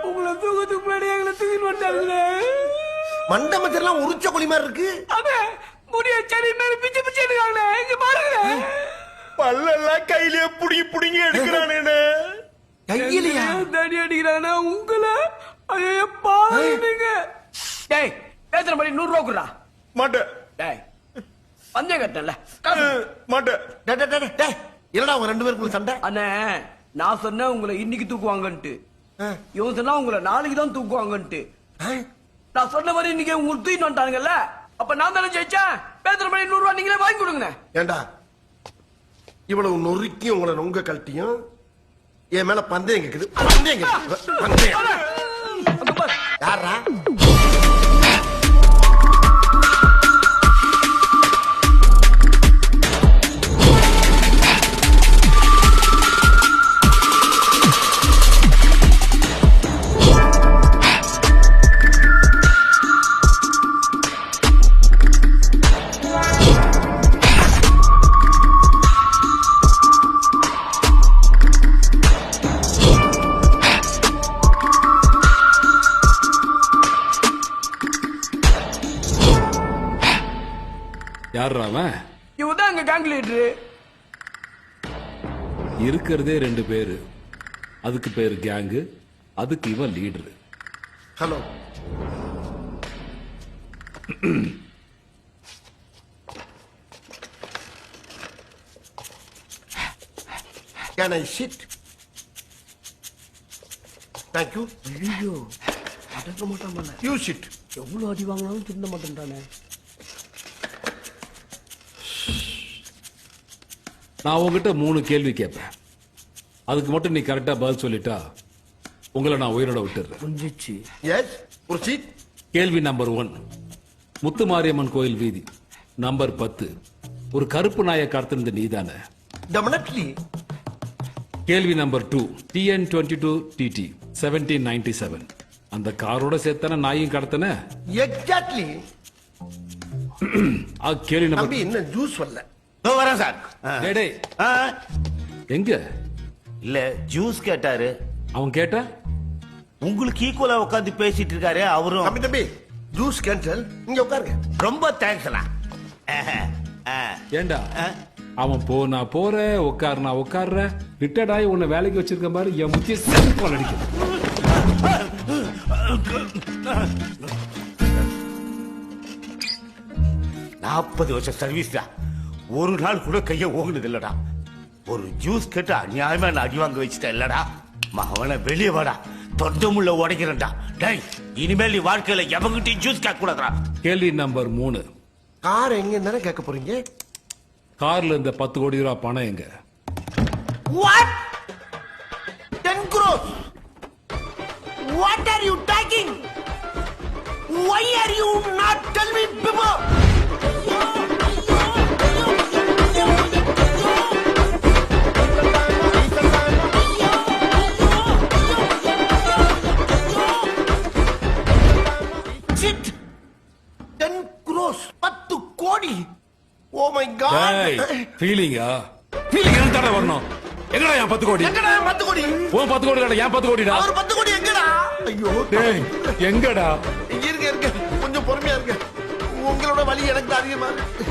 உங்களை தூக்கத்துக்கு முன்னாடி எங்களை தூக்கிட்டு வந்தாங்களே. மண்டபத்திலாம் உரிச்ச கொலி மாதிரி இருக்கு. அவே முடிய சரி மேல பிச்சை பிச்சை எடுக்காங்களே. இங்க பாருங்க. பல்லெல்லாம் கையிலே புடிங்கி எடுக்கிறானே. கையிலையா தடி அடிக்கிறானா உங்களை? ஐயோ பாருங்க. டேய் பேசுற மாதிரி 100 ரூபா குடுறா. மாட்டேன். டேய் பந்தய கட்டல மாட்டேன். என்னடா அவங்க 2 பேருக்குள்ள சண்டை? அண்ணே நான் சொன்னேன் உங்களை இன்னைக்கு தூக்குவாங்கன்ட்டு. இவன் சொன்னா உங்களை நாளைக்கு தான் தூக்குவாங்கன்ட்டு. நான் சொன்ன மாதிரி இன்னைக்கு உங்களுக்கு தூக்கிட்டு வந்துட்டாங்கல்ல. அப்ப நான் தானே ஜெயிச்சேன். பேசுற மாதிரி 100 ரூபா நீங்களே வாங்கி கொடுங்க. ஏண்டா இவ்வளவு நொறுக்கி உங்களை நொங்க கழட்டியும் என் மேல பந்தயம் கேக்குது. பந்தயம் யாரா? யார் அவன்? இவதான் எங்க கேங் லீடரு. இருக்கிறதே 2 பேரு. அதுக்கு பேரு கேங்கு, அதுக்கு இவன் leader. Hello Can I sit? Thank you. ஐயோ அடங்க மாட்டான். You sit. எவ்வளவு அடி வாங்கினாலும் திருந்த மாட்டேன்டானே. நான் உங்ககிட்ட 3 கேள்வி கேட்பேன். அதுக்கு மட்டும் நீ கரெக்டா பதில் சொல்லிட்டா உங்களை நான் உயிரோட விட்டுறேன். புரிஞ்சிச்சு. Yes. Proceed. கேள்வி நம்பர் 1, முத்துமாரியம்மன் கோயில் வீதி நம்பர் 10 ஒரு கருப்பு நாயை கடத்திருந்த நீதானே? Definitely. கேள்வி நம்பர் 2, TN22 TT 1797 அந்த காரோட சேர்த்தான நாயும் கடத்தன? Exactly. கேள்வி நம்பர் தம்பி இன்னும் ஜூஸ் வரல. வரேன் சார். டேய், எங்க? இல்ல ஜூஸ் கேட்டாரு. அவன் கேட்டா உங்களுக்கு ஈக்குவலா உட்காந்து பேசிட்டு இருக்காரு அவரும். தம்பி ஜூஸ் கேன்சல். இங்க உட்காருங்க. ரொம்ப தேங்க்ஸ்ண்ணா. ஏண்டா அவன் போனா போற உட்காருனா உட்கார்ற ரிட்டையர்ட் ஆகி உன்னை வேலைக்கு வச்சிருக்க மாதிரி என் முக்கிய செல்போன் அடிக்கும். 40 வருஷம் சர்வீஸ் தான். ஒரு நாள் கூட கைய ஓங்குனது இல்லடா. ஒரு ஜூஸ் கேட்டு அநியாயமா நான் அடி வாங்க வச்சுட்டேன் இல்லடா. மகவனை வெளியே வாடா, தொண்டமுள்ள உடைக்கிறேன்டா. டேய் இனிமேல் நீ வாழ்க்கையில எவங்கிட்டையும் ஜூஸ் கேட்க கூடாதா. கேள்வி நம்பர் 3, கார் எங்க என்ன கேட்க போறீங்க? கார்ல இருந்த 10 கோடி ரூபாய் பணம் எங்க? What? 10 crores. What are you talking? Why are you not tell me before? Shit. 10 crores. 10 கோடி. Oh my God. ஃபீலிங்கா? ஃபீலிங் என்னடா வரணும்? எங்கடா என் 10 கோடி? எங்கடா 10 கோடி? உன் 10 கோடி இல்லடா, என் 10 கோடிடா. அவர் 10 கோடி எங்கடா? ஐயோ டேய் எங்கடா? இருங்க கொஞ்சம் பொறுமையா இருங்க. உங்களோட வலி எனக்கு தான் அதிகமா இருக்கு.